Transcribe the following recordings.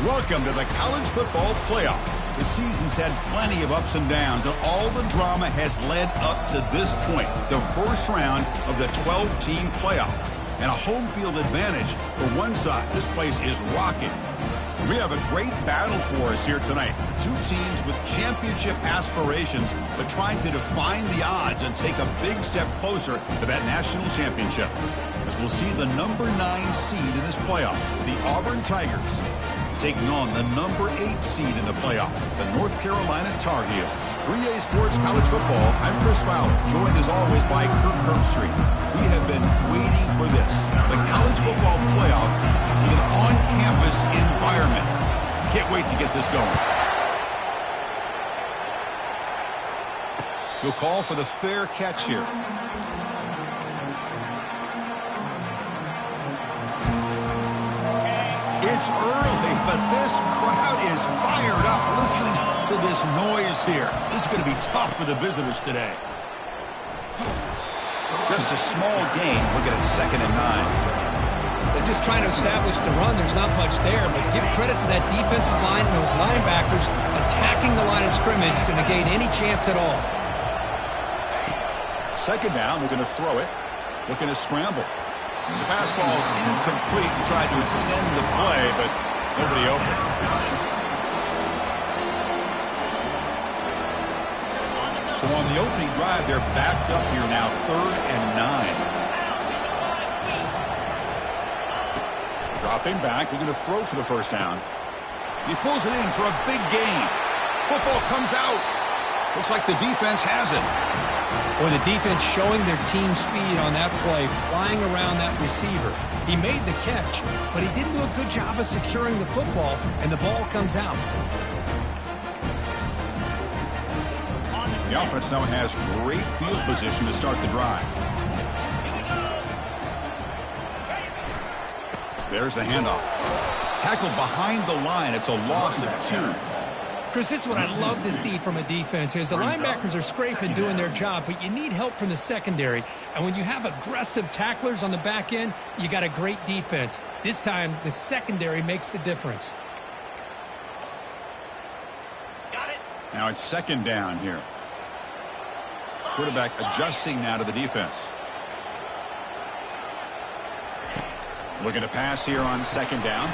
Welcome to the college football playoff. The season's had plenty of ups and downs, and all the drama has led up to this point, the first round of the 12-team playoff. And a home field advantage for one side. This place is rocking. We have a great battle for us here tonight. Two teams with championship aspirations, but trying to define the odds and take a big step closer to that national championship. As we'll see the number 9 seed in this playoff, the Auburn Tigers, taking on the number 8 seed in the playoff, the North Carolina Tar Heels. 3A Sports College Football, I'm Chris Fowler, joined as always by Kirk Herbstreit. We have been waiting for this, the college football playoff with an on-campus environment. Can't wait to get this going. We'll call for the fair catch here. It's early, but this crowd is fired up. Listen to this noise here. This is going to be tough for the visitors today. Just a small gain. Looking at 2nd and 9. They're just trying to establish the run. There's not much there, but give credit to that defensive line and those linebackers attacking the line of scrimmage to negate any chance at all. 2nd down. We're going to throw it. Looking to scramble. The pass ball is incomplete. He tried to extend the play, but nobody open. So on the opening drive, they're backed up here now, 3rd and 9. Dropping back, they're going to throw for the first down. He pulls it in for a big gain. Football comes out. Looks like the defense has it. Or the defense showing their team speed on that play, flying around that receiver. He made the catch, but he didn't do a good job of securing the football, and the ball comes out. The offense now has great field position to start the drive. There's the handoff. Tackled behind the line. It's a loss of 2. Chris, this is what I love to see from a defense is the linebackers are scraping, doing their job, but you need help from the secondary. And when you have aggressive tacklers on the back end, you got a great defense. This time, the secondary makes the difference. Got it. Now it's 2nd down here. Quarterback adjusting now to the defense. Looking to pass here on 2nd down.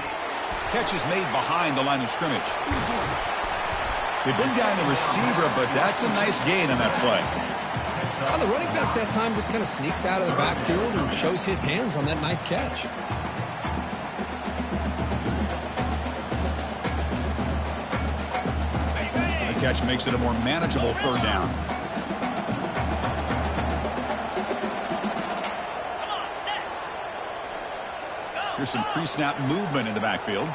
Catch is made behind the line of scrimmage. They bring down the receiver, but that's a nice gain on that play. Well, the running back that time just kind of sneaks out of the backfield and shows his hands on that nice catch. The catch makes it a more manageable 3rd down. Here's some pre-snap movement in the backfield.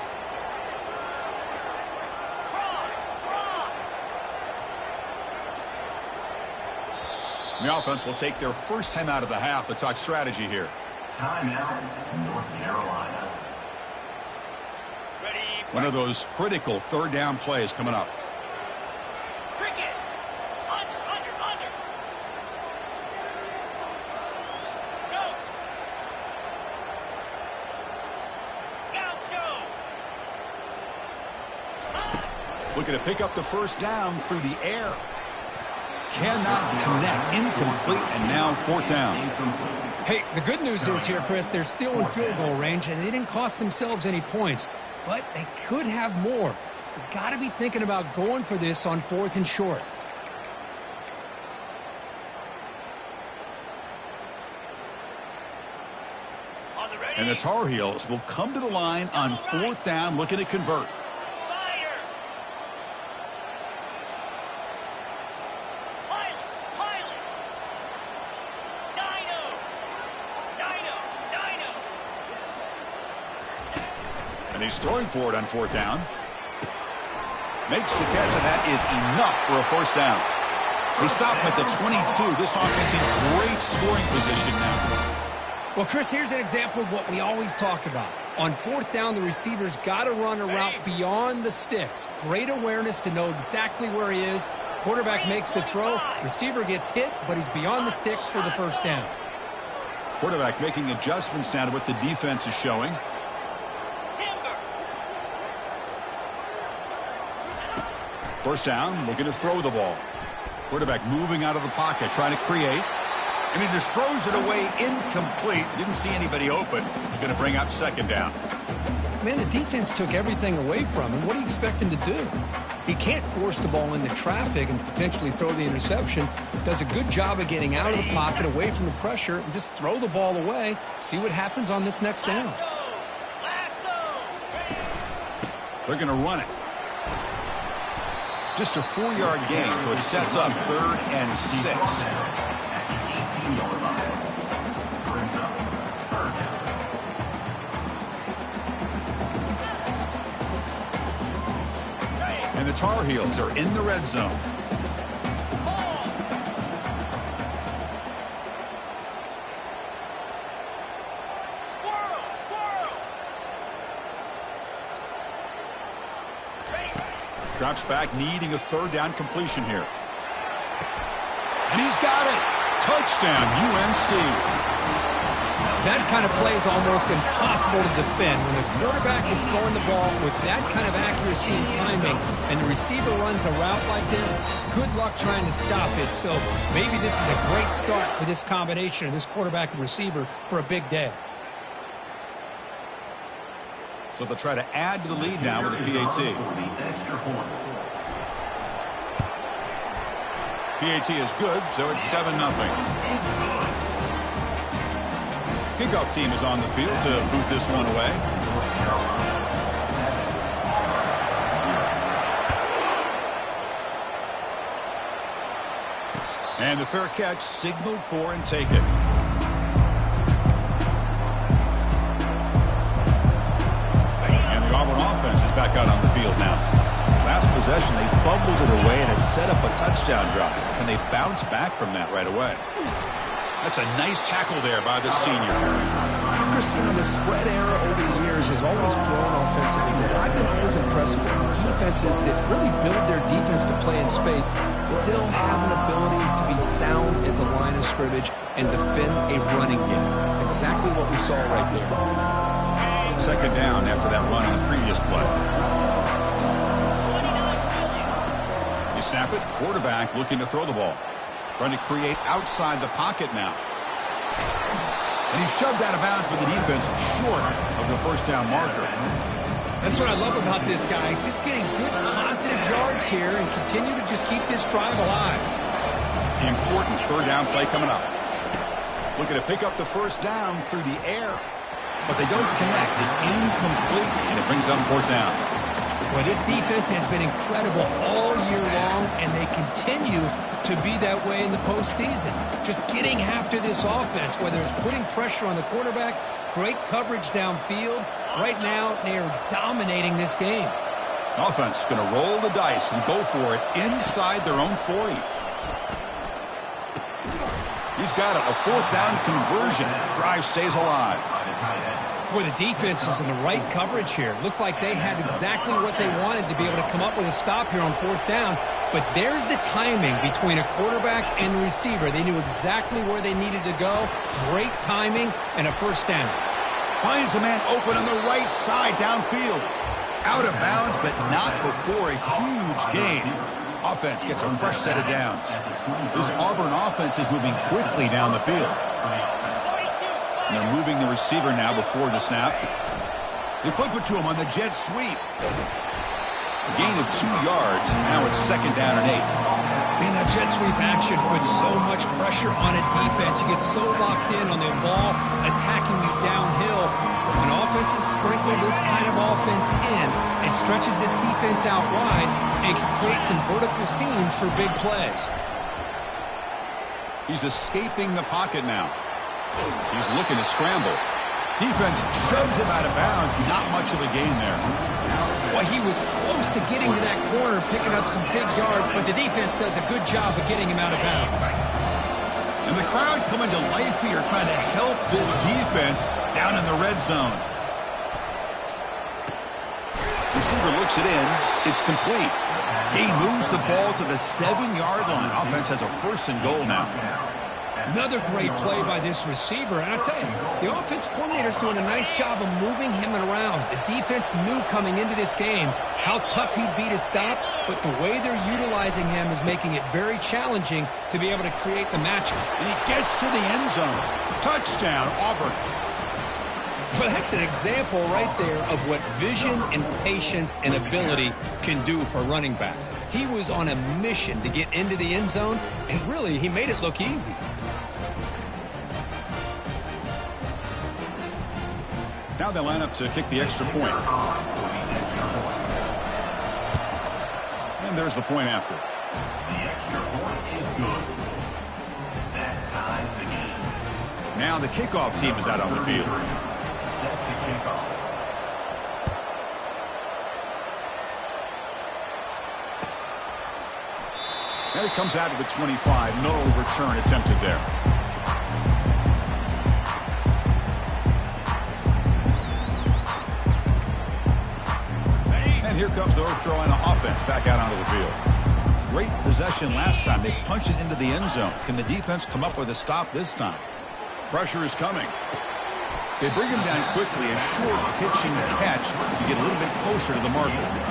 The offense will take their first time out of the half to talk strategy here. Timeout, North Carolina. One of those critical 3rd down plays coming up. Cricket. Under. Go. Gaucho. Looking to pick up the first down through the air. Cannot connect. Incomplete, and now 4th down. Hey, the good news is here, Chris, they're still in field goal range, and they didn't cost themselves any points. But they could have more. You've got to be thinking about going for this on 4th and short. And the Tar Heels will come to the line on 4th down, looking to convert. And he's throwing for it on 4th down. Makes the catch, and that is enough for a first down. They stop him at the 22. This offense in great scoring position now. Well, Chris, here's an example of what we always talk about. On 4th down, the receiver's got to run a route beyond the sticks. Great awareness to know exactly where he is. Quarterback makes the throw. Receiver gets hit, but he's beyond the sticks for the first down. Quarterback making adjustments now to what the defense is showing. First down, looking to throw the ball. Quarterback moving out of the pocket, trying to create. And he just throws it away incomplete. Didn't see anybody open. Going to bring up second down. Man, the defense took everything away from him. What do you expect him to do? He can't force the ball into traffic and potentially throw the interception. Does a good job of getting out of the pocket, away from the pressure, and just throw the ball away. See what happens on this next down. They're going to run it. Just a 4-yard gain, so it sets up 3rd and 6. And the Tar Heels are in the red zone. Drops back, needing a 3rd down completion here. And he's got it. Touchdown, UNC. That kind of play is almost impossible to defend. When the quarterback is throwing the ball with that kind of accuracy and timing, and the receiver runs a route like this, good luck trying to stop it. So maybe this is a great start for this combination of this quarterback and receiver for a big day. So they'll try to add to the lead now with a PAT. PAT is good, so it's 7-0. Kickoff team is on the field to boot this one away. And the fair catch signaled for and taken. And the Auburn offense is back out on the field now. Last possession, they fumbled it away and it set up a touchdown drive. And they bounce back from that right away. That's a nice tackle there by the senior. Christine, the spread era over the years has always grown offensively, but I've been always impressed with defenses that really build their defense to play in space, still have an ability to be sound at the line of scrimmage and defend a running game. It's exactly what we saw right there. Second down after that run on the previous play. You snap it, quarterback looking to throw the ball. Trying to create outside the pocket now. And he's shoved out of bounds, but the defense short of the first down marker. That's what I love about this guy. Just getting good positive yards here and continue to just keep this drive alive. The important 3rd down play coming up. Looking to pick up the first down through the air. But they don't connect. It's incomplete, and it brings up 4th down. Well, this defense has been incredible all year long, and they continue to be that way in the postseason. Just getting after this offense, whether it's putting pressure on the quarterback, great coverage downfield. Right now, they are dominating this game. Offense going to roll the dice and go for it inside their own 40. He's got it, a 4th down conversion. Drive stays alive. Boy, the defense is in the right coverage here. Looked like they had exactly what they wanted to be able to come up with a stop here on 4th down. But there's the timing between a quarterback and a receiver. They knew exactly where they needed to go. Great timing and a first down. Finds a man open on the right side downfield. Out of bounds, but not before a huge gain. Offense gets a fresh set of downs. This Auburn offense is moving quickly down the field. And they're moving the receiver now before the snap. They flip it to him on the jet sweep. A gain of 2 yards. Now it's 2nd down and 8. Man, that jet sweep action puts so much pressure on a defense. You get so locked in on the ball attacking you downhill. But when offenses sprinkle this kind of offense in, it stretches this defense out wide and can create some vertical seams for big plays. He's escaping the pocket now. He's looking to scramble. Defense shoves him out of bounds. Not much of a gain there. Well, he was close to getting to that corner, picking up some big yards, but the defense does a good job of getting him out of bounds. And the crowd coming to life here, trying to help this defense down in the red zone. Receiver looks it in. It's complete. He moves the ball to the 7-yard line. Offense has a 1st and goal now. Another great play by this receiver. And I tell you, the offense coordinator's doing a nice job of moving him around. The defense knew coming into this game how tough he'd be to stop, but the way they're utilizing him is making it very challenging to be able to create the matchup. And he gets to the end zone. Touchdown, Auburn. Well, that's an example right there of what vision and patience and ability can do for a running back. He was on a mission to get into the end zone, and really, he made it look easy. Now they line up to kick the extra point. And there's the point after. The extra point is good. That ties the game. Now the kickoff team is out on the field. Set to kick off. And it comes out of the 25. No return attempted there. And here comes the North Carolina offense back out onto the field. Great possession last time. They punch it into the end zone. Can the defense come up with a stop this time? Pressure is coming. They bring him down quickly. A short pitching catch to get a little bit closer to the marker.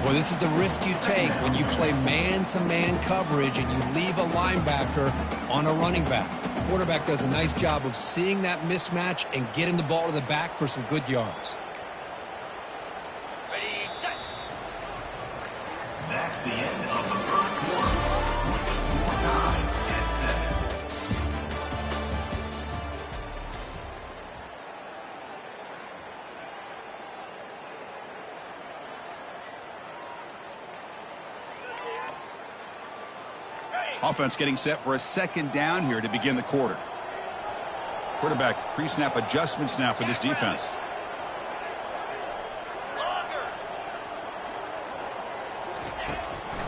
Well, this is the risk you take when you play man-to-man coverage and you leave a linebacker on a running back. The quarterback does a nice job of seeing that mismatch and getting the ball to the back for some good yards. Ready, set. That's the end of the first quarter. With the score tied at 7. Offense getting set for a second down here to begin the quarter. Quarterback pre-snap adjustments now for this defense.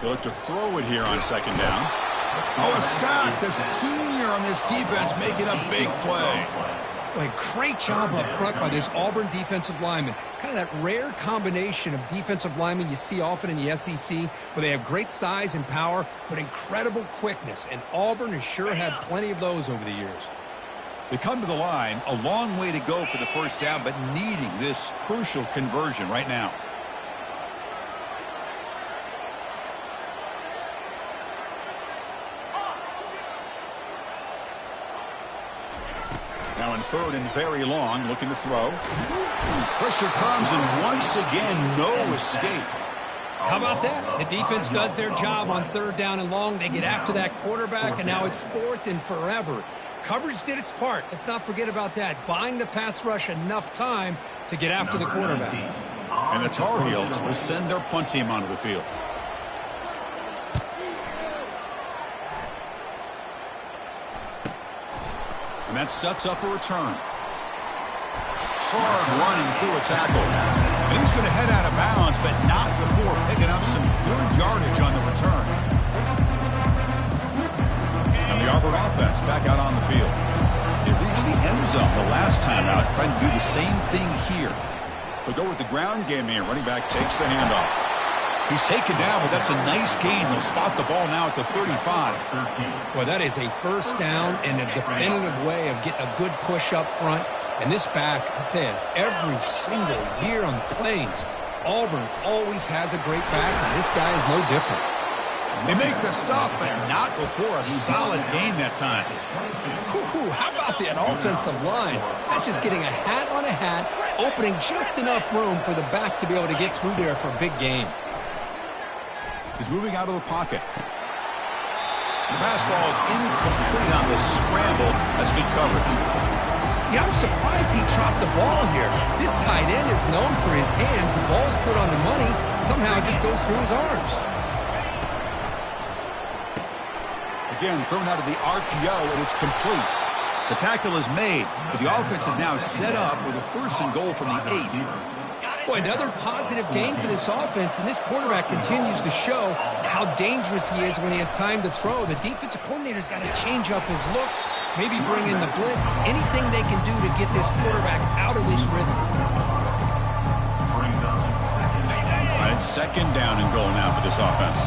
They look to throw it here on second down. Oh, a sack. The senior on this defense making a big play. Well, great job up front by this Auburn defensive lineman. Kind of that rare combination of defensive linemen you see often in the SEC, where they have great size and power, but incredible quickness. And Auburn has sure had plenty of those over the years. They come to the line, a long way to go for the first down, but needing this crucial conversion right now. Now in third and very long, looking to throw. Pressure comes, and once again, no escape. How about that? The defense does their job on third down and long. They get after that quarterback, and now it's fourth and forever. Coverage did its part. Let's not forget about that. Buying the pass rush enough time to get after the quarterback. And the Tar Heels will send their punt team onto the field. And that sets up a return. Hard running through a tackle. And he's going to head out of bounds, but not before picking up some good yardage on the return. And the Auburn offense back out on the field. They reached the end zone the last time out, trying to do the same thing here. They'll go with the ground game here. Running back takes the handoff. He's taken down, but that's a nice gain. They'll spot the ball now at the 35. Well, that is a first down and a definitive way of getting a good push up front. And this back, I tell you, every single year on the Plains, Auburn always has a great back, and this guy is no different. They make the stop, but not before a solid gain that time. Ooh, how about that offensive line? That's just getting a hat on a hat, opening just enough room for the back to be able to get through there for a big gain. He's moving out of the pocket. The pass ball is incomplete on the scramble. That's good coverage. Yeah, I'm surprised he dropped the ball here. This tight end is known for his hands. The ball's put on the money. Somehow it just goes through his arms. Again, thrown out of the RPO, and it's complete. The tackle is made, but the offense is now set up with a first and goal from the 8. Boy, another positive game for this offense, and this quarterback continues to show how dangerous he is when he has time to throw. The defensive coordinator's got to change up his looks, maybe bring in the blitz, anything they can do to get this quarterback out of this rhythm. All right, second down and goal now for this offense.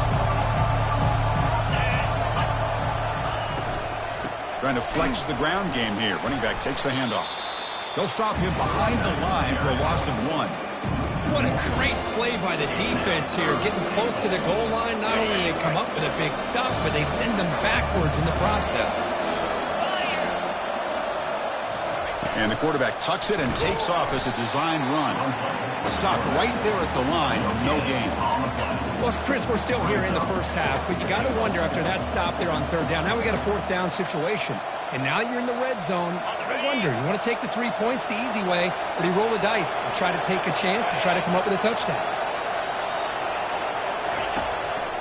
Trying to flex the ground game here. Running back takes the handoff. They'll stop him behind the line for a loss of 1. What a great play by the defense here. Getting close to the goal line, not only do they come up with a big stop, but they send them backwards in the process. And the quarterback tucks it and takes off as a design run. Stopped right there at the line, no gain. Well, Chris, we're still here in the first half, but you got to wonder after that stop there on 3rd down. Now we got a 4th down situation. And now you're in the red zone. You got to wonder, you want to take the 3 points the easy way, or do you roll the dice and try to take a chance and try to come up with a touchdown?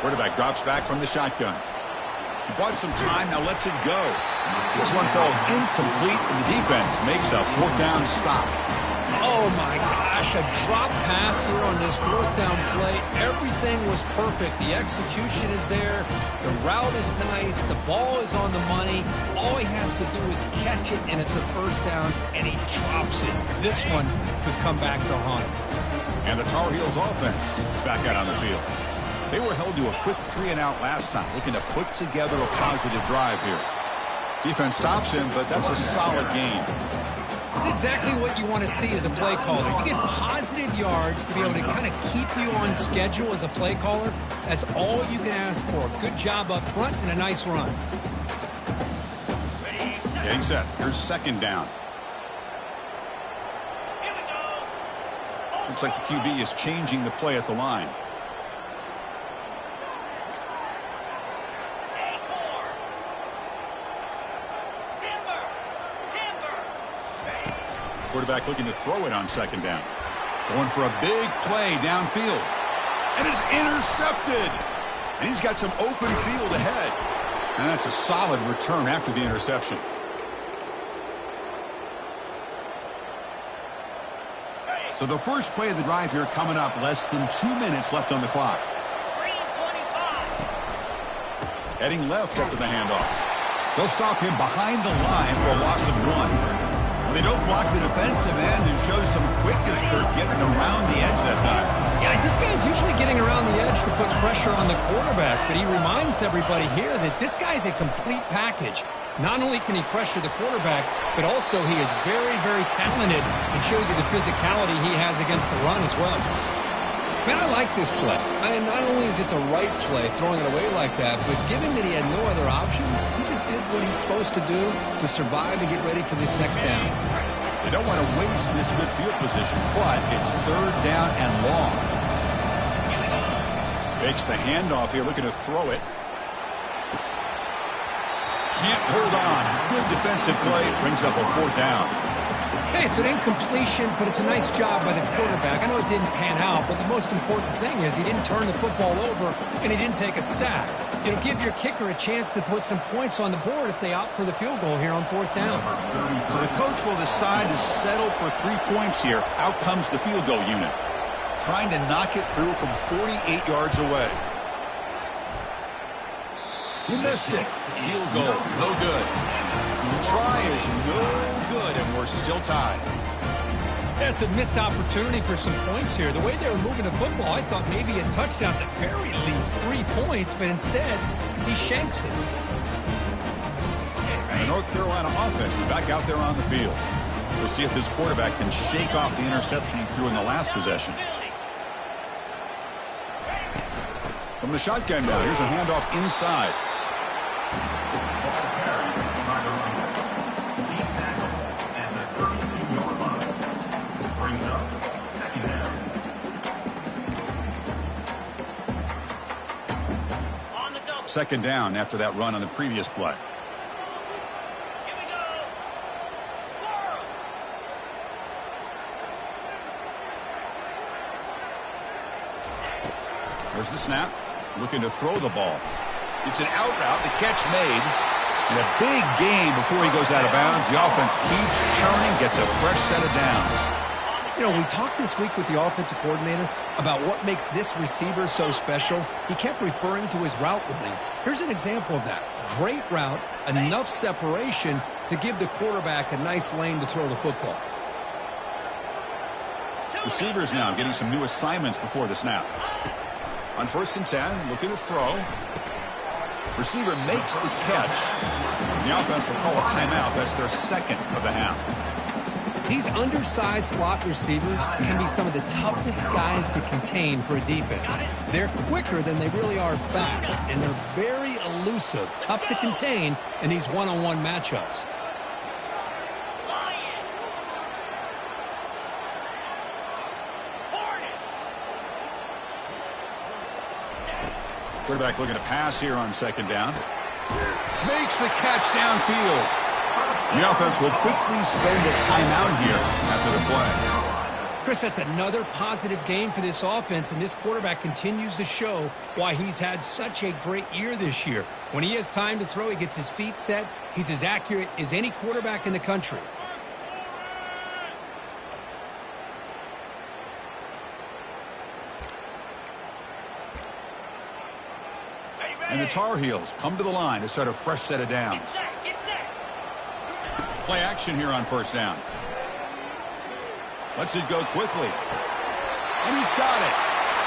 Quarterback drops back from the shotgun. He bought some time, now lets it go. This one falls incomplete, and the defense makes a 4th down stop. Oh, my gosh, a drop pass here on this 4th down play. Everything was perfect. The execution is there. The route is nice. The ball is on the money. All he has to do is catch it, and it's a 1st down, and he drops it. This one could come back to haunt him. And the Tar Heels offense is back out on the field. They were held to a quick 3-and-out last time, looking to put together a positive drive here. Defense stops him, but that's a solid gain. It's exactly what you want to see as a play caller. You get positive yards to be able to kind of keep you on schedule as a play caller. That's all you can ask for. Good job up front and a nice run. Getting set. Here's 2nd down. Looks like the QB is changing the play at the line. Quarterback looking to throw it on 2nd down. Going for a big play downfield. And is intercepted. And he's got some open field ahead. And that's a solid return after the interception. So the first play of the drive here coming up. Less than 2 minutes left on the clock. Heading left after the handoff. They'll stop him behind the line for a loss of 1. They don't block the defensive end and show some quickness, Kurt, getting around the edge that time. Yeah, this guy's usually getting around the edge to put pressure on the quarterback, but he reminds everybody here that this guy's a complete package. Not only can he pressure the quarterback, but also he is very, very talented and shows you the physicality he has against the run as well. Man, I like this play. Not only is it the right play, throwing it away like that, but given that he had no other option, he just did what he's supposed to do to survive and get ready for this next down. They don't want to waste this good field position, but it's 3rd down and long. Fakes the handoff here, looking to throw it. Can't hold on. Good defensive play. Brings up a 4th down. Hey, it's an incompletion, but it's a nice job by the quarterback. I know it didn't pan out, but the most important thing is he didn't turn the football over and he didn't take a sack. It'll give your kicker a chance to put some points on the board if they opt for the field goal here on 4th down. So the coach will decide to settle for 3 points here. Out comes the field goal unit. Trying to knock it through from 48 yards away. He missed it. Field goal, no good. Try is no good, and we're still tied. That's a missed opportunity for some points here. The way they were moving the football, I thought maybe a touchdown at the very least 3 points, but instead, he shanks it. And the North Carolina offense is back out there on the field. We'll see if this quarterback can shake off the interception he threw in the last possession. From the shotgun now, here's a handoff inside. Second down after that run on the previous play. There's the snap. Looking to throw the ball. It's an out route. The catch made. And a big gain before he goes out of bounds. The offense keeps churning, gets a fresh set of downs. You know, we talked this week with the offensive coordinator about what makes this receiver so special. He kept referring to his route running. Here's an example of that. Great route, enough separation to give the quarterback a nice lane to throw the football. Receivers now getting some new assignments before the snap. On 1st and 10, looking to throw. Receiver makes the catch. The offense will call a timeout. That's their second of the half. These undersized slot receivers can be some of the toughest guys to contain for a defense. They're quicker than they really are fast, and they're very elusive, tough to contain in these one-on-one matchups. Quarterback looking to pass here on second down. Makes the catch downfield. The offense will quickly spend a timeout here after the play. Chris, that's another positive game for this offense, and this quarterback continues to show why he's had such a great year this year. When he has time to throw, he gets his feet set. He's as accurate as any quarterback in the country. And the Tar Heels come to the line to start a fresh set of downs. Play action here on first down. Lets it go quickly. And he's got it.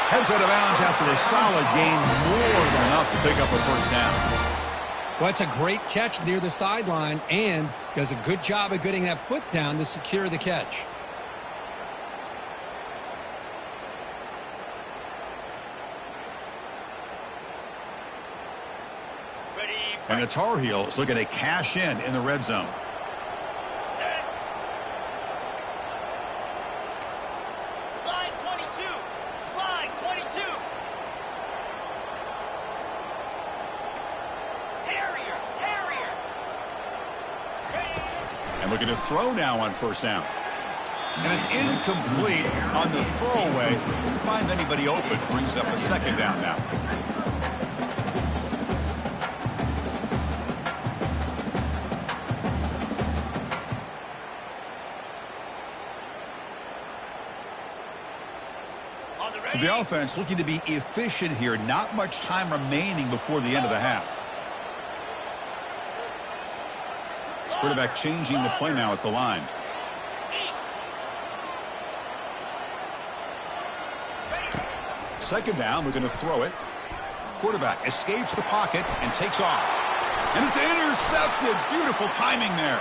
Heads out of bounds after a solid gain, more than enough to pick up a first down. Well, it's a great catch near the sideline and does a good job of getting that foot down to secure the catch. And the Tar Heels looking to cash in the red zone. Slide 22. Slide 22. Terrier. And looking to throw now on first down. And it's incomplete on the throwaway. Didn't find anybody open. Brings up a second down now. So the offense looking to be efficient here. Not much time remaining before the end of the half. Quarterback changing the play now at the line. Second down, looking to throw it. Quarterback escapes the pocket and takes off. And it's intercepted. Beautiful timing there.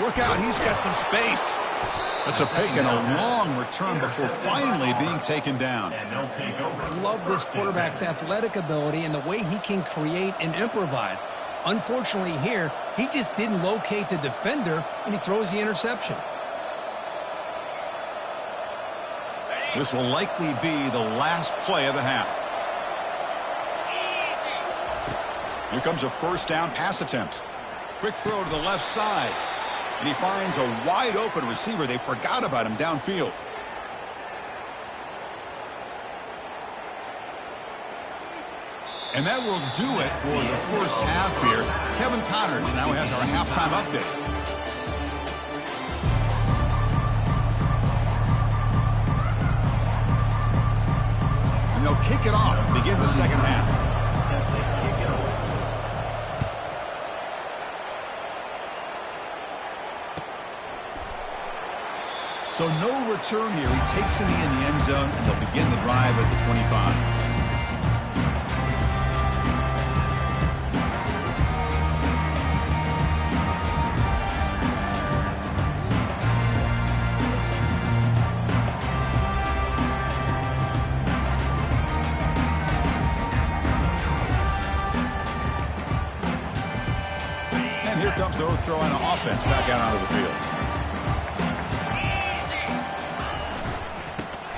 Look out, he's got some space. That's a pick and a long return before finally being taken down. I love this quarterback's athletic ability and the way he can create and improvise. Unfortunately here, he just didn't locate the defender, and he throws the interception. This will likely be the last play of the half. Here comes a first down pass attempt. Quick throw to the left side. And he finds a wide open receiver. They forgot about him downfield. And that will do it for the first half here. Kevin Connors now has our halftime update. And they'll kick it off to begin the second half. So no return here. He takes it in the end zone, and they'll begin the drive at the 25. And here comes the North Carolina offense back out onto the field.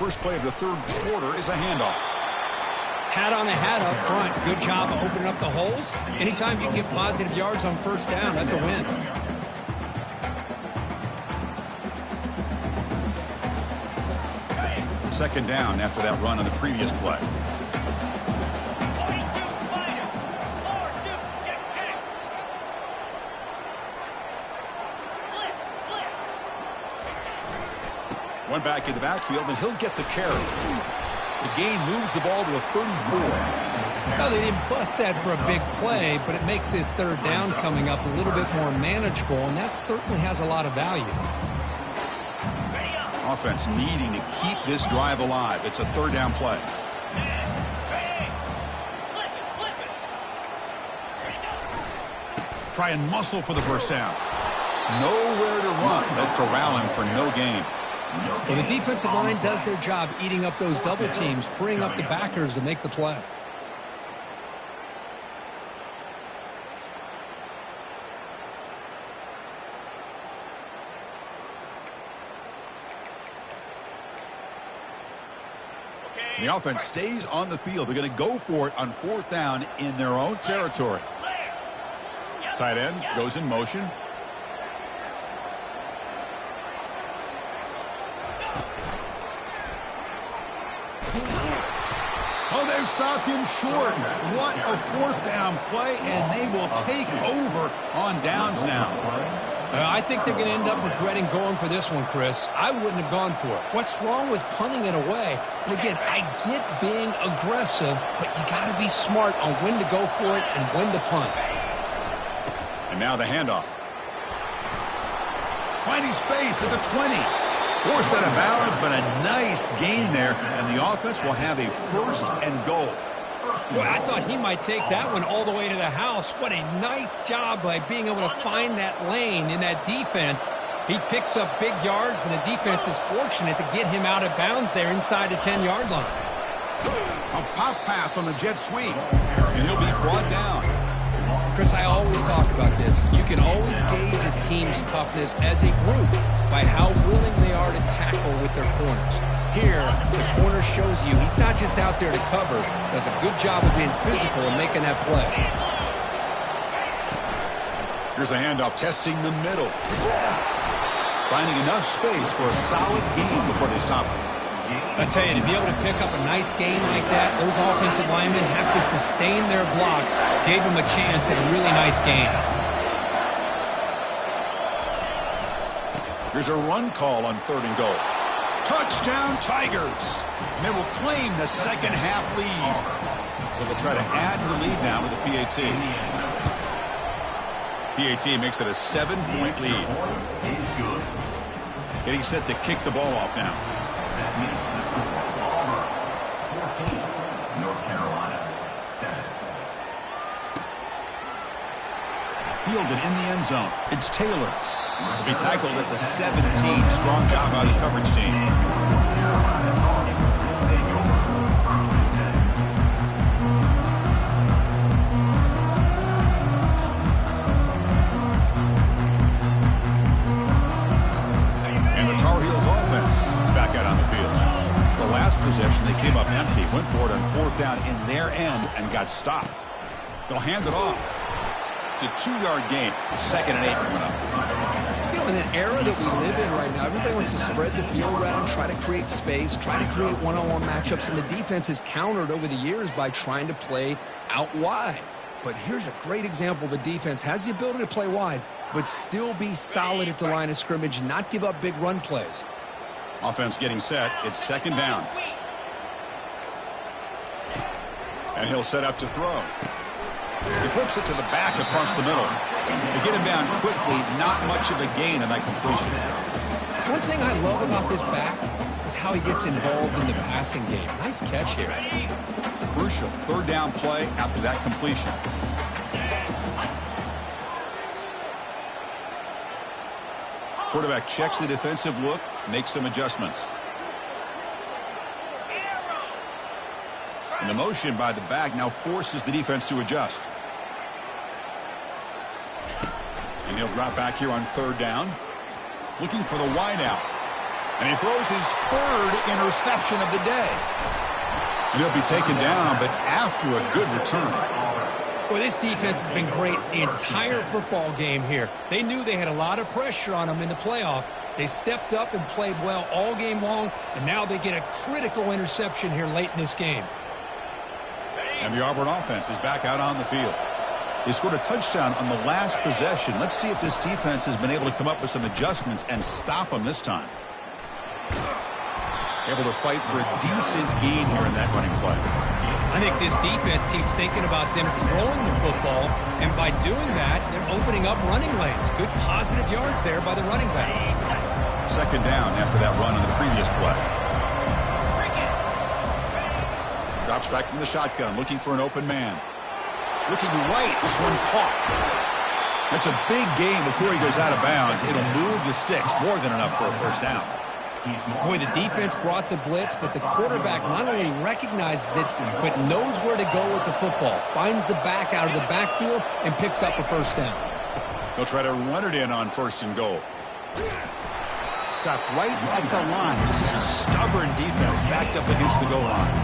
First play of the third quarter is a handoff. Hat on a hat up front. Good job of opening up the holes. Anytime you can get positive yards on first down, that's a win. Second down after that run on the previous play. One back in the backfield, and he'll get the carry. The gain moves the ball to the 34. Well, they didn't bust that for a big play, but it makes this third down coming up a little bit more manageable, and that certainly has a lot of value. Offense needing to keep this drive alive. It's a third down play. try and muscle for the first down. Nowhere to run. They'll corral him for no gain. Well, the defensive line does their job eating up those double teams, freeing up the backers to make the play. The offense stays on the field. They're going to go for it on fourth down in their own territory. Tight end goes in motion. Oh, they've stopped him short. What a fourth down play, and they will take over on downs now. I think they're going to end up regretting going for this one, Chris. I wouldn't have gone for it. What's wrong with punting it away? And again, I get being aggressive, but you got to be smart on when to go for it and when to punt. And now the handoff. Finding space at the 20. Forced out of bounds, but a nice gain there, and the offense will have a first and goal. Boy, I thought he might take that one all the way to the house. What a nice job by being able to find that lane in that defense. He picks up big yards, and the defense is fortunate to get him out of bounds there inside the 10-yard line. A pop pass on the jet sweep, and he'll be brought down. Chris, I always talk about this. You can always gauge a team's toughness as a group by how willing they are to tackle with their corners. Here, the corner shows you he's not just out there to cover, does a good job of being physical and making that play. Here's a handoff, testing the middle. Finding enough space for a solid gain before they stop him. I tell you, to be able to pick up a nice gain like that, those offensive linemen have to sustain their blocks. Gave him a chance at a really nice gain. Here's a run call on third and goal. Touchdown, Tigers. And they will claim the second half lead. So they'll try to add to the lead now with a PAT. PAT makes it a 7-point lead. Getting set to kick the ball off now. That makes the score Auburn 14, North Carolina 7. Fielded in the end zone. It's Taylor. He'll be tackled at the 17. Strong job by the coverage team. And the Tar Heels offense is back out on the field. The last possession, they came up empty, went for it on fourth down in their end and got stopped. They'll hand it off. It's a 2-yard gain. 2nd and 8 coming up. In an era that we live in right now, everybody wants to spread the field around, try to create space, try to create one-on-one matchups, and the defense has countered over the years by trying to play out wide. But here's a great example. The defense has the ability to play wide, but still be solid at the line of scrimmage and not give up big run plays. Offense getting set. It's 2nd down. And he'll set up to throw. He flips it to the back across the middle. They get him down quickly. Not much of a gain in that completion. One thing I love about this back is how he gets involved in the passing game. Nice catch here. Crucial 3rd down play after that completion. Quarterback checks the defensive look, makes some adjustments. And the motion by the back now forces the defense to adjust. And he'll drop back here on 3rd down. Looking for the wide out. And he throws his 3rd interception of the day. And he'll be taken down, but after a good return. Well, this defense has been great the entire football game here. They knew they had a lot of pressure on them in the playoff. They stepped up and played well all game long, and now they get a critical interception here late in this game. And the Auburn offense is back out on the field. They scored a touchdown on the last possession. Let's see if this defense has been able to come up with some adjustments and stop them this time. Able to fight for a decent gain here in that running play. I think this defense keeps thinking about them throwing the football, and by doing that, they're opening up running lanes. Good positive yards there by the running back. 2nd down after that run on the previous play. Drops back from the shotgun, looking for an open man. Looking right, this one caught. It's a big game before he goes out of bounds. It'll move the sticks, more than enough for a first down. Boy, the defense brought the blitz, but the quarterback not only recognizes it, but knows where to go with the football. Finds the back out of the backfield and picks up a first down. He'll try to run it in on 1st and goal. Stop right at the line. This is a stubborn defense backed up against the goal line.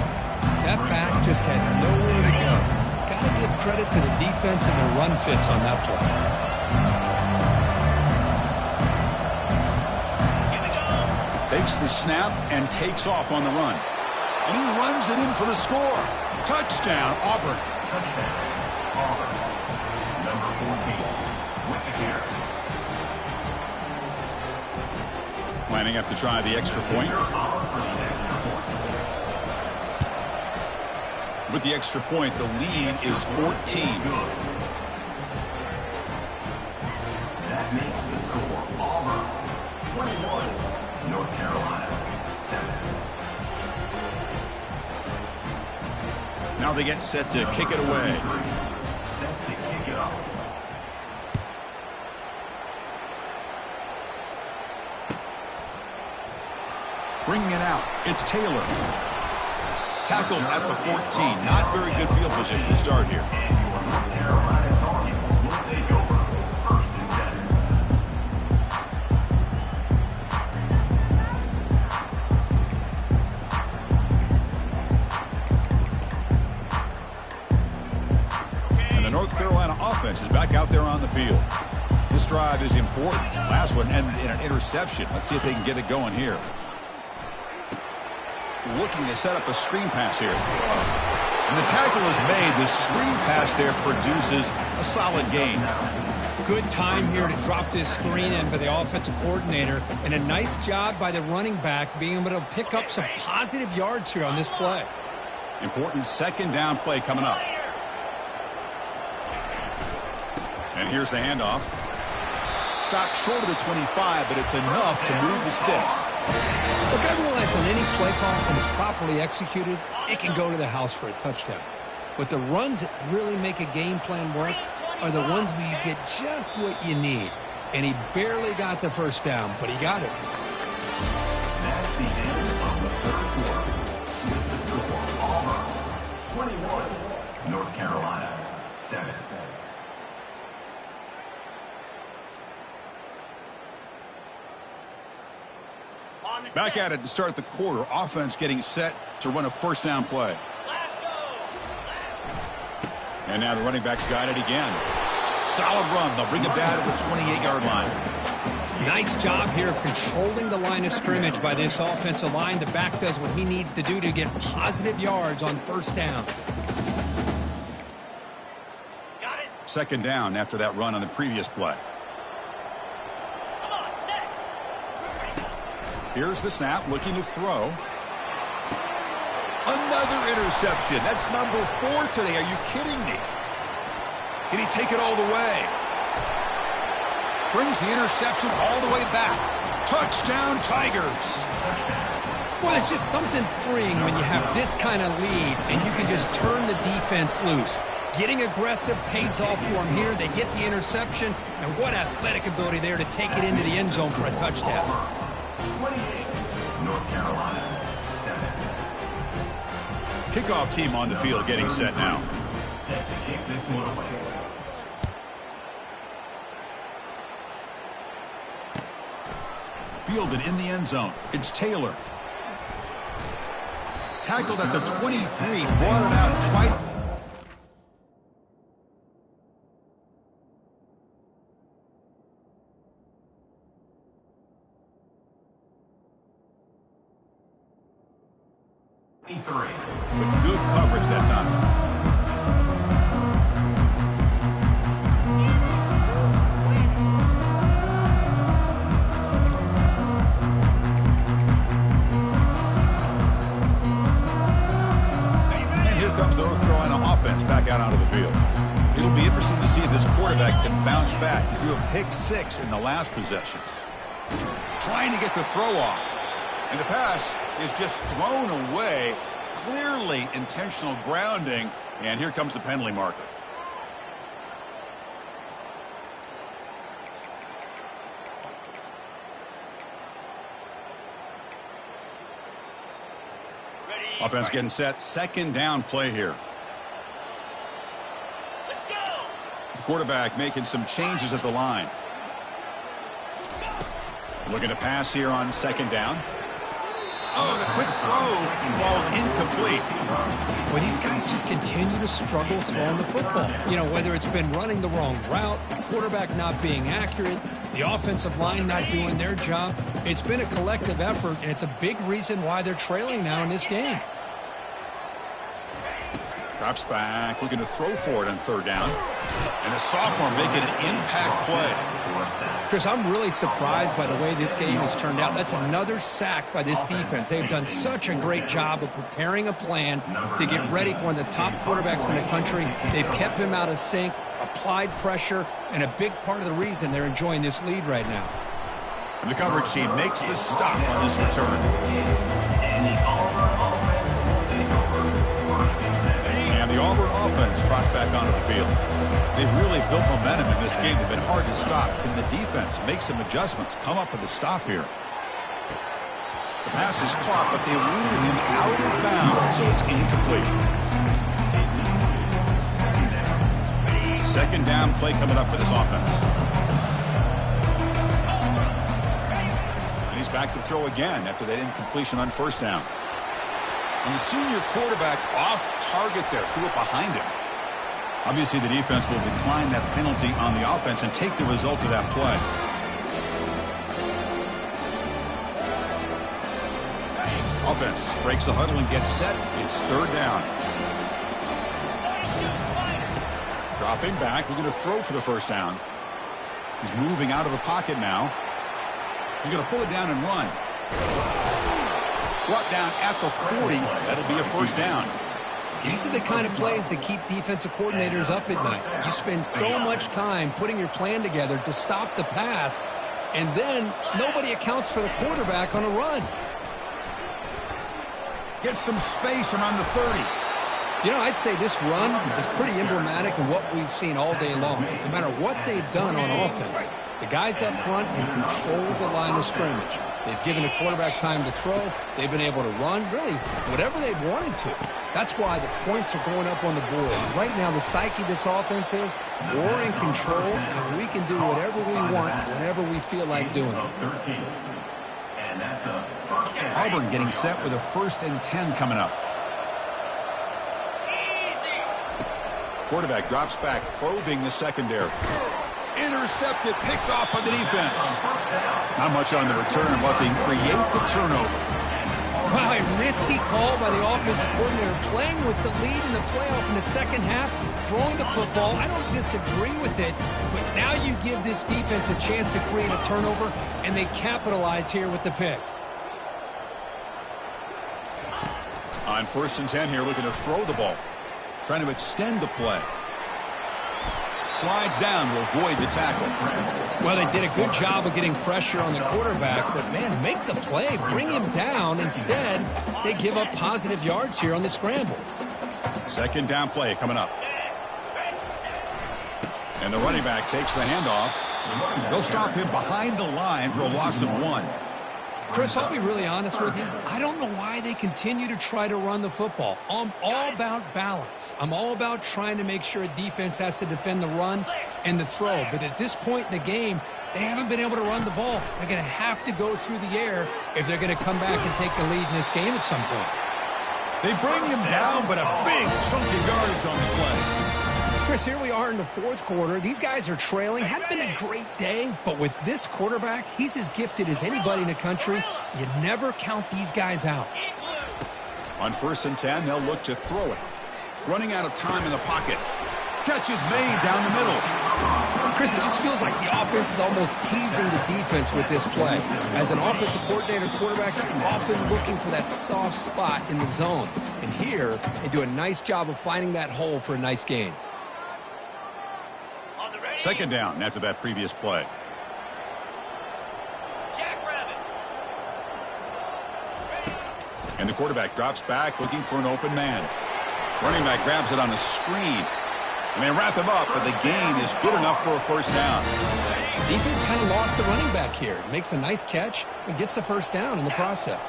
That back just had nowhere to go. Got to give credit to the defense and the run fits on that play. Takes the snap and takes off on the run. And he runs it in for the score. Touchdown, Auburn. Touchdown, Auburn. Number 14, with the carry. Lining up to try the extra point. With the extra point, the lead is 14. That makes the score Auburn 21, North Carolina 7. Now they get set to kick it away. Set to kick it off. Bringing it out, it's Taylor. Tackled at the 14. Not very good field position to start here. North Carolina's Army will take over 1st and 7. And the North Carolina offense is back out there on the field. This drive is important. Last one ended in an interception. Let's see if they can get it going here. Looking to set up a screen pass here. And the tackle is made. The screen pass there produces a solid gain. Good time here to drop this screen in by the offensive coordinator, and a nice job by the running back being able to pick up some positive yards here on this play. Important 2nd down play coming up. And here's the handoff. Stopped short of the 25, but it's enough to move the sticks. Look, I realize on any play call, when it's properly executed, it can go to the house for a touchdown. But the runs that really make a game plan work are the ones where you get just what you need. And he barely got the first down, but he got it. That's the end of the 3rd quarter. With the score Auburn 21, North Carolina 7. Back at it to start the quarter. Offense getting set to run a 1st down play. And now the running back's got it again. Solid run. They'll bring it down to the 28-yard line. Nice job here of controlling the line of scrimmage by this offensive line. The back does what he needs to do to get positive yards on 1st down. Got it. 2nd down after that run on the previous play. Come on, set. Here's the snap, looking to throw. Another interception. That's number 4 today. Are you kidding me? Can he take it all the way? Brings the interception all the way back. Touchdown, Tigers. Well, it's just something freeing when you have this kind of lead and you can just turn the defense loose. Getting aggressive pays off for them here. They get the interception, and what athletic ability there to take it into the end zone for a touchdown. 28, North Carolina 7. Kickoff team on the field getting set now. Set to kick this one away. Fielded in the end zone. It's Taylor. Tackled at the 23. Brought it out right. But good coverage that time. And here comes the North Carolina offense back out onto the field. It'll be interesting to see if this quarterback can bounce back. He threw a pick 6 in the last possession. Trying to get the throw off. And the pass is just thrown away. Clearly intentional grounding. And here comes the penalty marker. Offense getting set. Second down play here. Let's go. The quarterback making some changes at the line. Looking to pass here on second down. Oh, the quick throw falls incomplete. Well, these guys just continue to struggle throwing the football. You know, whether it's been running the wrong route, the quarterback not being accurate, the offensive line not doing their job. It's been a collective effort, and it's a big reason why they're trailing now in this game. Drops back, looking to throw for it on third down. And the sophomore making an impact play. Chris, I'm really surprised by the way this game has turned out. That's another sack by this defense. They've done such a great job of preparing a plan to get ready for one of the top quarterbacks in the country. They've kept him out of sync, applied pressure, and a big part of the reason they're enjoying this lead right now. And the coverage team makes the stop on this return. And the Auburn offense trots back onto the field. They've really built momentum in this game. They've been hard to stop. Can the defense make some adjustments, come up with a stop here? The pass is caught, but they rule him out of bounds, so it's incomplete. Second down play coming up for this offense. And he's back to throw again after that incompletion on first down. And the senior quarterback off target there, threw it behind him. Obviously, the defense will decline that penalty on the offense and take the result of that play. Offense breaks the huddle and gets set. It's third down. Dropping back, looking to throw for the first down. He's moving out of the pocket now. He's going to pull it down and run. Brought down at the 40. That'll be a first down. These are the kind of plays that keep defensive coordinators up at night. You spend so much time putting your plan together to stop the pass, and then nobody accounts for the quarterback on a run. Gets some space around the 30. You know, I'd say this run is pretty emblematic of what we've seen all day long. No matter what they've done on offense, the guys up front have controlled the line of scrimmage. They've given the quarterback time to throw. They've been able to run, really, whatever they've wanted to. That's why the points are going up on the board. Right now, the psyche of this offense is we're in control, and we can do whatever we want, whenever we feel like doing it. Auburn getting set with a 1st and 10 coming up. Quarterback drops back, probing the secondary. Intercepted, picked off by the defense. Not much on the return, but they create the turnover. Wow, a risky call by the offensive coordinator, playing with the lead in the playoff in the second half, throwing the football. I don't disagree with it, but now you give this defense a chance to create a turnover, and they capitalize here with the pick. On 1st and 10 here, looking to throw the ball. Trying to extend the play. Slides down to avoid the tackle. Well, they did a good job of getting pressure on the quarterback, but, man, make the play, bring him down. Instead, they give up positive yards here on the scramble. Second down play coming up. And the running back takes the handoff. They'll stop him behind the line for a loss of 1. Chris, I'll be really honest with you. I don't know why they continue to try to run the football. I'm all about balance. I'm all about trying to make sure a defense has to defend the run and the throw. But at this point in the game, they haven't been able to run the ball. They're going to have to go through the air if they're going to come back and take the lead in this game at some point. They bring him down, but a big chunk of yardage on the play. Chris, here we are in the 4th quarter. These guys are trailing. Hadn't been a great day, but with this quarterback, he's as gifted as anybody in the country. You never count these guys out. On 1st and 10, they'll look to throw it. Running out of time in the pocket. Catch is made down the middle. Chris, it just feels like the offense is almost teasing the defense with this play. As an offensive coordinator quarterback, you're often looking for that soft spot in the zone. And here, they do a nice job of finding that hole for a nice gain. Second down after that previous play. And the quarterback drops back looking for an open man. Running back grabs it on a screen. And they wrap him up, but the gain is good enough for a first down. Defense kind of lost the running back here. Makes a nice catch and gets the first down in the process.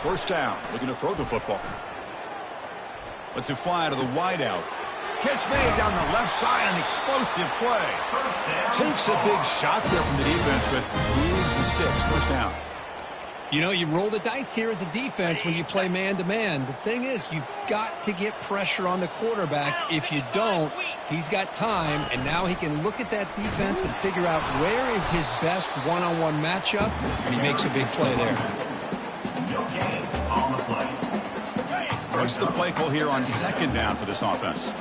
First down, looking to throw the football. Lets it fly to the wideout. Catch made down the left side, an explosive play. Takes a big shot there from the defense, but moves the sticks. First down. You know, you roll the dice here as a defense when you play man-to-man. The thing is, you've got to get pressure on the quarterback. If you don't, he's got time, and now he can look at that defense and figure out where is his best one-on-one matchup, and he makes a big play there. No gain on the play. What's the play call here on second down for this offense?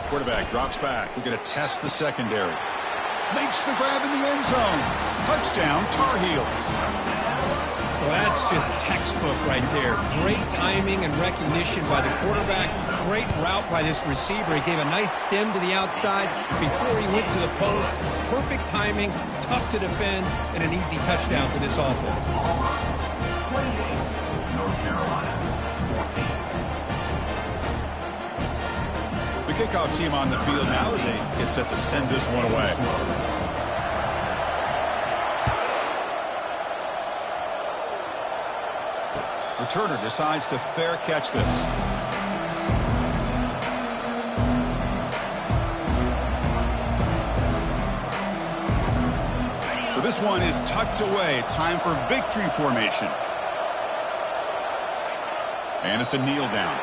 Quarterback drops back. We're going to test the secondary. Makes the grab in the end zone. Touchdown, Tar Heels. Well, that's just textbook right there. Great timing and recognition by the quarterback. Great route by this receiver. He gave a nice stem to the outside before he went to the post. Perfect timing, tough to defend, and an easy touchdown for this offense. 28, North Carolina, 14. The kickoff team on the field now as they get set to send this one away. Returner decides to fair catch this. So this one is tucked away. Time for victory formation. And it's a kneel down.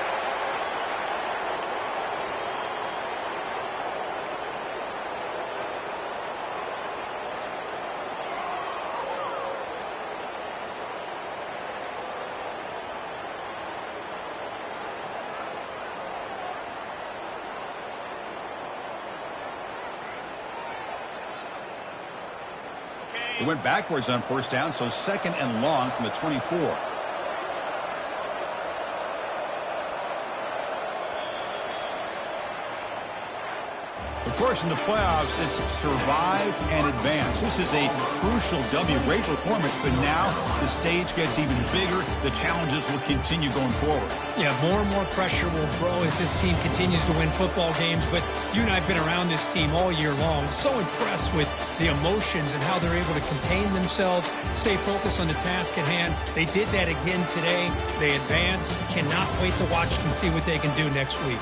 It went backwards on first down, so second and long from the 24. Of course, in the playoffs, it's survive and advance. This is a crucial W. Great performance, but now the stage gets even bigger. The challenges will continue going forward. Yeah, more and more pressure will grow as this team continues to win football games, but you and I have been around this team all year long. So impressed with the emotions and how they're able to contain themselves, stay focused on the task at hand. They did that again today. They advance. Cannot wait to watch and see what they can do next week.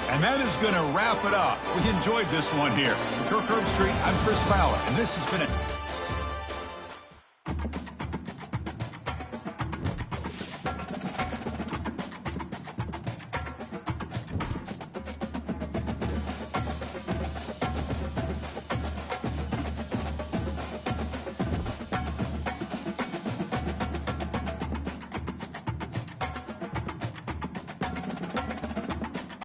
And that is going to wrap it up. We enjoyed this one here. For Kirk Herbstreit, I'm Chris Fowler, and this has been a